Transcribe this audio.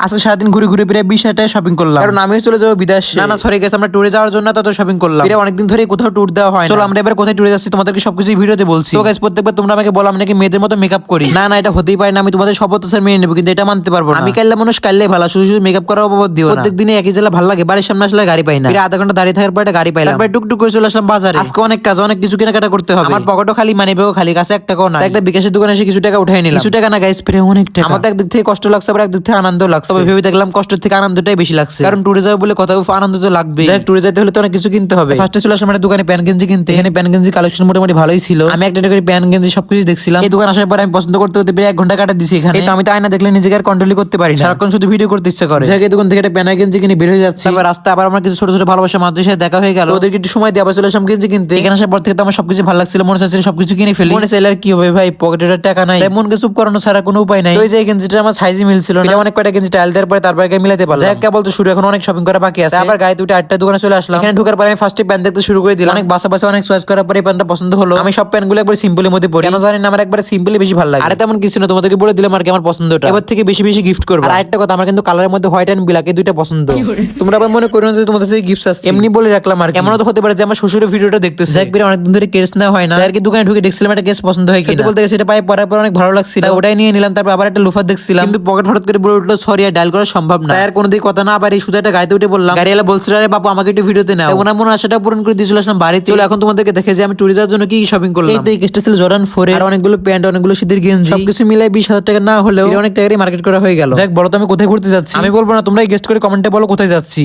আজকে সারাদিন ঘুরে ঘুরে প্রায় 20,000 টাকা শপিং করলাম, কারণ আমি চলে যাবো বিদেশ। না সরি গেছে, আমরা ট্যুরে যাওয়ার জন্য তত শপিং করলাম। প্রায় অনেকদিন ধরে কোথাও ট্যুর দেওয়া হয়। চলো আমরা এবার কোথায় ট্যুরে যাচ্ছি তোমাদেরকে সবকিছু ভিডিওতে বলছি। তো গাইস প্রত্যেকবার তোমরা আমাকে বলো আমি নাকি মেয়েদের মতো মেকআপ করি। না এটা হতেই পারে না, আমি তোমাদের সব অত্যাচার মেনে নেবো, কিন্তু এটা মানতে পারবো না। আমি কাইলে মানুষ কাইলে ভালো, শুধু শুধু মেকআপ করার অভাব দিও না। প্রত্যেক দিনে একই জেলা ভালো লাগে, বাড়ির সামনে আসলে গাড়ি পাই না। প্রায় আধা ঘন্টা দাঁড়িয়ে থাকার পর একটা গাড়ি পাইলাম, তারপর টুকটুক করে চলে আসলাম বাজারে। আজকে অনেক কাজ, অনেক কিছু কেনাকাটা করতে হবে। আমার পকেটও খালি, মানিব্যাগও খালি, কাছে 1 টাকাও না। একটা বিকাশের দোকানে এসে কিছু টাকা উঠাই নিলাম। কিছু টাকা না গাইস, প্রায় অনেক টাকা। আমার তো একদিক থেকে কষ্ট লাগছে, আবার একদিক থেকে আনন্দ লাগছে। তবে ভেবে দেখলাম কষ্টের থেকে আনন্দটাই বেশি লাগছে, কারণ ট্যুরে যাবো বলে কথা আনন্দ তো লাগবে। যাই ট্যুরে যেতে হলে তো অনেক কিছু কিনতে হবে। ফার্স্টে চলে আসলাম একটা দোকানে প্যান্ট গেঞ্জি কিনতে। এখানে প্যান্ট গেঞ্জি কালেকশন মোটামুটি ভালোই ছিল। আমি একটা করে প্যান্ট গেঞ্জি সবকিছু দেখছিলাম। এই দোকান আসার পর আমি পছন্দ করতে করতে প্রায় 1 ঘন্টা কাটা দিছি এখানে। তো আমি তো আয়না দেখলে নিজেকে আর কন্ট্রোল করতে পারি না, সারাক্ষণ শুধু ভিডিও করতে ইচ্ছা করে। যাই দোকান থেকে একটা প্যান্ট গেঞ্জি কিনে বের হয়ে যাচ্ছে। তারপর রাস্তা আবার আমার কিছু ছোট ছোট ভালোবাসা মানুষের সাথে দেখা হয়ে গেল। ওদেরকে একটু সময় দিয়ে আবার চলে আসলাম গেঞ্জি কিনতে। এখানে আসার পর থেকে তো আমার সবকিছু ভালো লাগছিল, মনে চাচ্ছিল সবকিছু কিনে ফেলি। মনে চাইলে আর কি হবে ভাই, পকেটের টাকা নাই, তাই মনকে চুপ করানো ছাড়া কোনো উপায় নাই। ওই যে গেঞ্জিটা আমার সাইজে মিলছিল না, অনেক কয়টা গেঞ্জি টাইল দেওয়ার পরে তারপর মিলাতে পারলাম। যাই কেবল তো শুরু, এখন অনেক শপিং করা বাকি আছে। আবার গাড়ি দুটো 8টা দোকানে চলে আসলাম। এখানে ঢোকার পরে আমি ফার্স্টে প্যান্ট দেখতে শুরু করে দিলাম। অনেক বাসা অনেক চয়েস করার পরে এই প্যান্টটা পছন্দ হলো। আমি সব প্যান্টগুলো একবার সিম্পলের মধ্যে পরি, কেন জানি না আমার একবার সিম্পলি বেশি ভালো লাগে। আর তেমন কিছু না, তোমাদেরকে বলে দিলাম আর কি আমার পছন্দটা। এবার থেকে বেশি বেশি গিফট করবো। আর একটা কথা, আমার কিন্তু কালারের মধ্যে হোয়াইট এন্ড ব্ল্যাক এই দুইটা পছন্দ। তোমরা আবার মনে করো না যে তোমাদের থেকে গিফট আসছে, এমনি বলে রাখলাম। আর এমনও তো হতে পারে যে আমার শ্বশুরের ভিডিওটা দেখতেছে, একবার অনেকদিন ধরে কেস না হয় না, আর কি দোকানে ঢুকে দেখছিলাম একটা কেস পছন্দ হয় কিনা। বলতে সেটা পাই পরার পর অনেক ভালো লাগছিল, ওটাই নিয়ে নিলাম। তারপর আবার একটা লোফার দেখছিলাম, কিন্তু পকেট হঠাৎ করে বলে উঠলো সরি, আর ডায়াল করা সম্ভব না। আর কোনো দিকে কথা না পারি শুধু একটা গাড়িতে উঠে বললাম। গাড়িওয়ালা বলছিল আরে বাপু আমাকে একটু ভিডিওতে নাও। ওনার মনে আশাটা পূরণ করে দিয়ে চলে আসলাম বাড়িতে। চলো এখন তোমাদেরকে দেখে যে আমি ট্যুরে যাওয়ার জন্য কি শপিং করলাম। এই তো এই কেসটা ছিল জর্ডান 4 এর, আর অনেকগুলো প্যান্ট, অনেকগুলো শীতের গেঞ্জি, সবকিছু মিলাই 20,000 টাকা না হলেও অনেক টাকারই মার্কেট করা হয়ে গেল। যাক বলো তো আমি কোথায় ঘুরতে যাচ্ছি। আমি বলবো না, তোমরাই গেস্ট করে কমেন্টে বলো কোথায় যাচ্ছি।